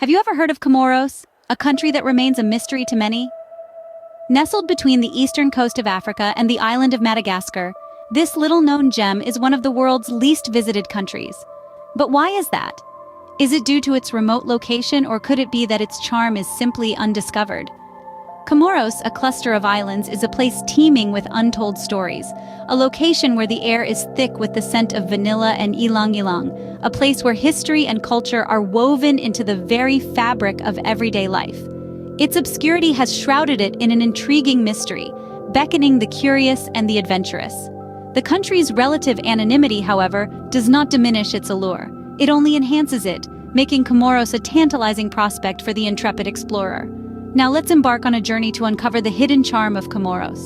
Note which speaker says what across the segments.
Speaker 1: Have you ever heard of Comoros, a country that remains a mystery to many? Nestled between the eastern coast of Africa and the island of Madagascar, this little-known gem is one of the world's least visited countries. But why is that? Is it due to its remote location, or could it be that its charm is simply undiscovered? Comoros, a cluster of islands, is a place teeming with untold stories, a location where the air is thick with the scent of vanilla and ylang-ylang, a place where history and culture are woven into the very fabric of everyday life. Its obscurity has shrouded it in an intriguing mystery, beckoning the curious and the adventurous. The country's relative anonymity, however, does not diminish its allure. It only enhances it, making Comoros a tantalizing prospect for the intrepid explorer. Now let's embark on a journey to uncover the hidden charm of Comoros.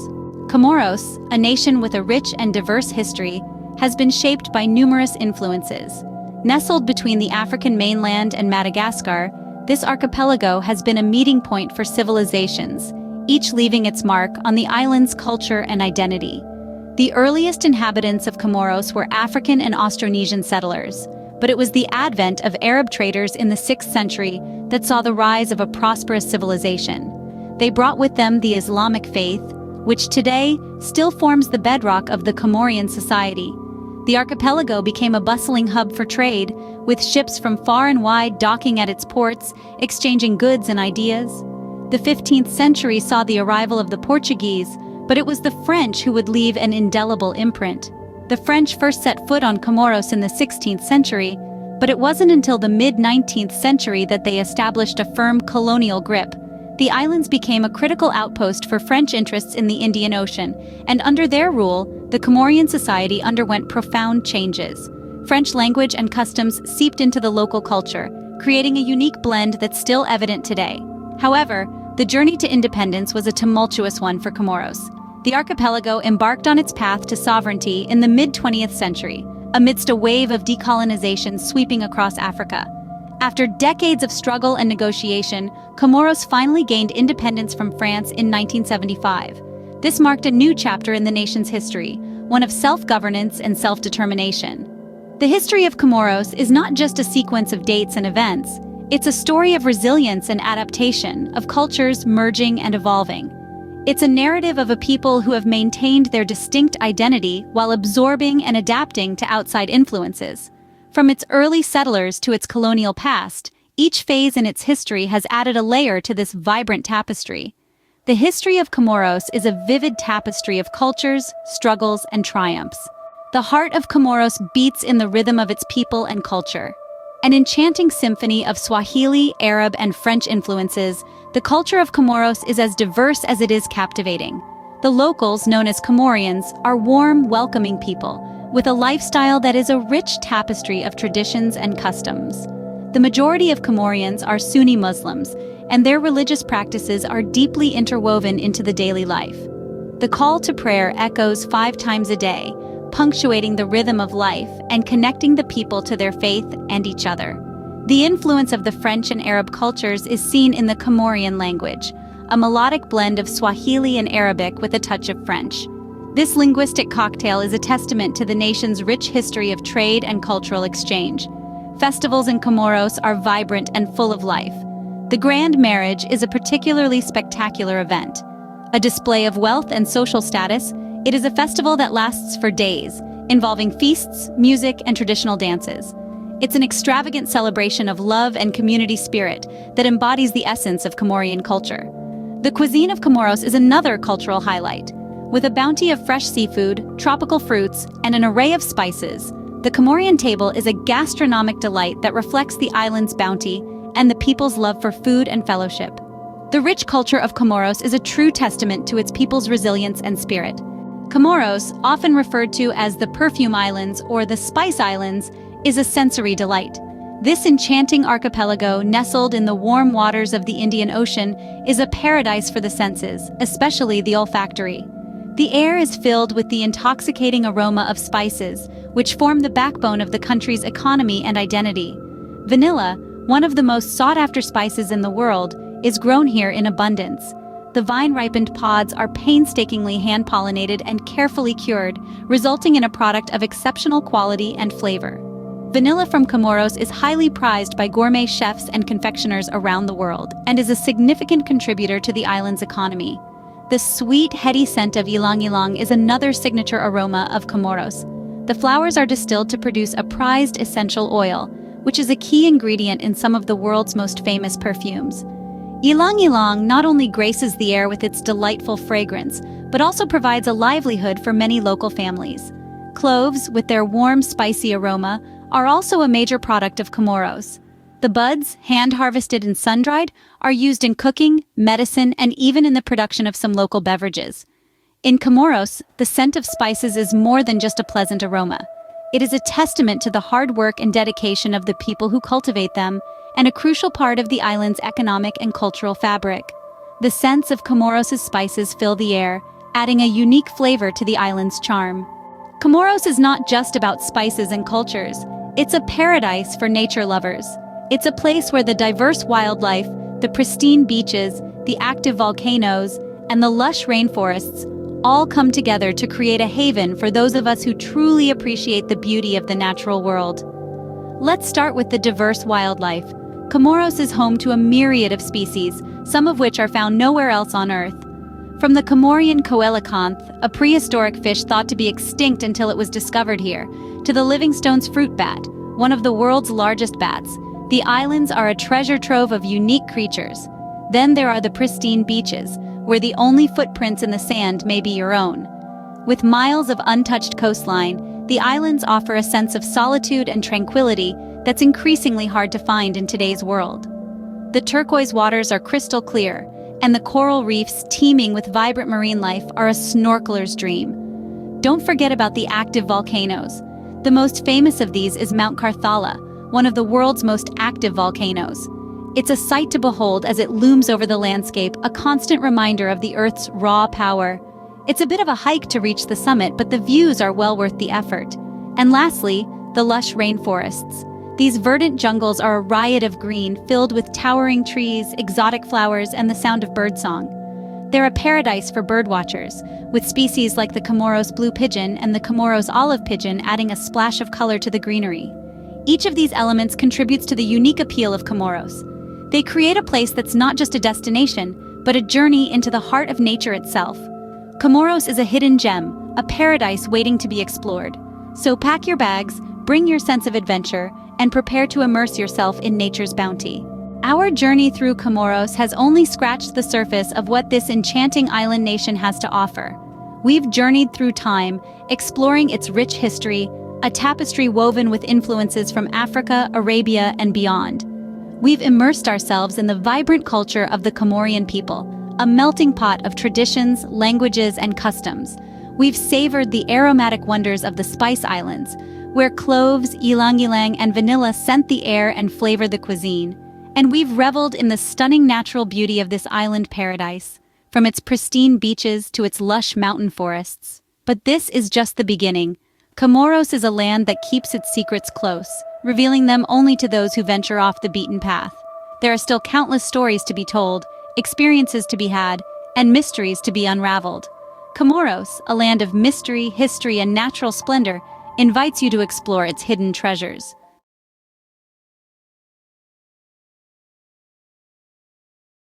Speaker 1: Comoros, a nation with a rich and diverse history, has been shaped by numerous influences. Nestled between the African mainland and Madagascar, this archipelago has been a meeting point for civilizations, each leaving its mark on the island's culture and identity. The earliest inhabitants of Comoros were African and Austronesian settlers, but it was the advent of Arab traders in the 6th century that saw the rise of a prosperous civilization. They brought with them the Islamic faith, which today still forms the bedrock of the Comorian society. The archipelago became a bustling hub for trade, with ships from far and wide docking at its ports, exchanging goods and ideas. The 15th century saw the arrival of the Portuguese, but it was the French who would leave an indelible imprint. The French first set foot on Comoros in the 16th century, but it wasn't until the mid-19th century that they established a firm colonial grip. The islands became a critical outpost for French interests in the Indian Ocean, and under their rule, the Comorian society underwent profound changes. French language and customs seeped into the local culture, creating a unique blend that's still evident today. However, the journey to independence was a tumultuous one for Comoros. The archipelago embarked on its path to sovereignty in the mid-20th century, amidst a wave of decolonization sweeping across Africa. After decades of struggle and negotiation, Comoros finally gained independence from France in 1975. This marked a new chapter in the nation's history, one of self-governance and self-determination. The history of Comoros is not just a sequence of dates and events. It's a story of resilience and adaptation, of cultures merging and evolving. It's a narrative of a people who have maintained their distinct identity while absorbing and adapting to outside influences. From its early settlers to its colonial past, each phase in its history has added a layer to this vibrant tapestry. The history of Comoros is a vivid tapestry of cultures, struggles, and triumphs. The heart of Comoros beats in the rhythm of its people and culture. An enchanting symphony of Swahili, Arab, and French influences, the culture of Comoros is as diverse as it is captivating. The locals, known as Comorians, are warm, welcoming people, with a lifestyle that is a rich tapestry of traditions and customs. The majority of Comorians are Sunni Muslims, and their religious practices are deeply interwoven into the daily life. The call to prayer echoes 5 times a day, punctuating the rhythm of life and connecting the people to their faith and each other. The influence of the French and Arab cultures is seen in the Comorian language, a melodic blend of Swahili and Arabic with a touch of French. This linguistic cocktail is a testament to the nation's rich history of trade and cultural exchange. Festivals in Comoros are vibrant and full of life. The Grand Marriage is a particularly spectacular event. A display of wealth and social status, it is a festival that lasts for days, involving feasts, music, and traditional dances. It's an extravagant celebration of love and community spirit that embodies the essence of Comorian culture. The cuisine of Comoros is another cultural highlight. With a bounty of fresh seafood, tropical fruits, and an array of spices, the Comorian table is a gastronomic delight that reflects the island's bounty and the people's love for food and fellowship. The rich culture of Comoros is a true testament to its people's resilience and spirit. Comoros, often referred to as the Perfume Islands or the Spice Islands, is a sensory delight. This enchanting archipelago, nestled in the warm waters of the Indian Ocean, is a paradise for the senses, especially the olfactory. The air is filled with the intoxicating aroma of spices, which form the backbone of the country's economy and identity. Vanilla, one of the most sought-after spices in the world, is grown here in abundance. The vine-ripened pods are painstakingly hand-pollinated and carefully cured, resulting in a product of exceptional quality and flavor. Vanilla from Comoros is highly prized by gourmet chefs and confectioners around the world and is a significant contributor to the island's economy. The sweet, heady scent of ylang-ylang is another signature aroma of Comoros. The flowers are distilled to produce a prized essential oil, which is a key ingredient in some of the world's most famous perfumes. Ylang-ylang not only graces the air with its delightful fragrance, but also provides a livelihood for many local families. Cloves, with their warm, spicy aroma, are also a major product of Comoros. The buds, hand-harvested and sun-dried, are used in cooking, medicine, and even in the production of some local beverages. In Comoros, the scent of spices is more than just a pleasant aroma. It is a testament to the hard work and dedication of the people who cultivate them, and a crucial part of the island's economic and cultural fabric. The scents of Comoros' spices fill the air, adding a unique flavor to the island's charm. Comoros is not just about spices and cultures. It's a paradise for nature lovers. It's a place where the diverse wildlife, the pristine beaches, the active volcanoes, and the lush rainforests all come together to create a haven for those of us who truly appreciate the beauty of the natural world. Let's start with the diverse wildlife. Comoros is home to a myriad of species, some of which are found nowhere else on Earth. From the Comorian coelacanth, a prehistoric fish thought to be extinct until it was discovered here, to the Livingstone's fruit bat, one of the world's largest bats, the islands are a treasure trove of unique creatures. Then there are the pristine beaches, where the only footprints in the sand may be your own. With miles of untouched coastline, the islands offer a sense of solitude and tranquility that's increasingly hard to find in today's world. The turquoise waters are crystal clear, and the coral reefs teeming with vibrant marine life are a snorkeler's dream. Don't forget about the active volcanoes. The most famous of these is Mount Carthala, one of the world's most active volcanoes. It's a sight to behold as it looms over the landscape, a constant reminder of the Earth's raw power. It's a bit of a hike to reach the summit, but the views are well worth the effort. And lastly, the lush rainforests. These verdant jungles are a riot of green, filled with towering trees, exotic flowers, and the sound of birdsong. They're a paradise for birdwatchers, with species like the Comoros blue pigeon and the Comoros olive pigeon adding a splash of color to the greenery. Each of these elements contributes to the unique appeal of Comoros. They create a place that's not just a destination, but a journey into the heart of nature itself. Comoros is a hidden gem, a paradise waiting to be explored. So pack your bags, bring your sense of adventure, and prepare to immerse yourself in nature's bounty. Our journey through Comoros has only scratched the surface of what this enchanting island nation has to offer. We've journeyed through time, exploring its rich history, a tapestry woven with influences from Africa, Arabia, and beyond. We've immersed ourselves in the vibrant culture of the Comorian people, a melting pot of traditions, languages, and customs. We've savored the aromatic wonders of the Spice Islands, where cloves, ylang-ylang, and vanilla scent the air and flavor the cuisine. And we've reveled in the stunning natural beauty of this island paradise, from its pristine beaches to its lush mountain forests. But this is just the beginning. Comoros is a land that keeps its secrets close, revealing them only to those who venture off the beaten path. There are still countless stories to be told, experiences to be had, and mysteries to be unraveled. Comoros, a land of mystery, history, and natural splendor, invites you to explore its hidden treasures.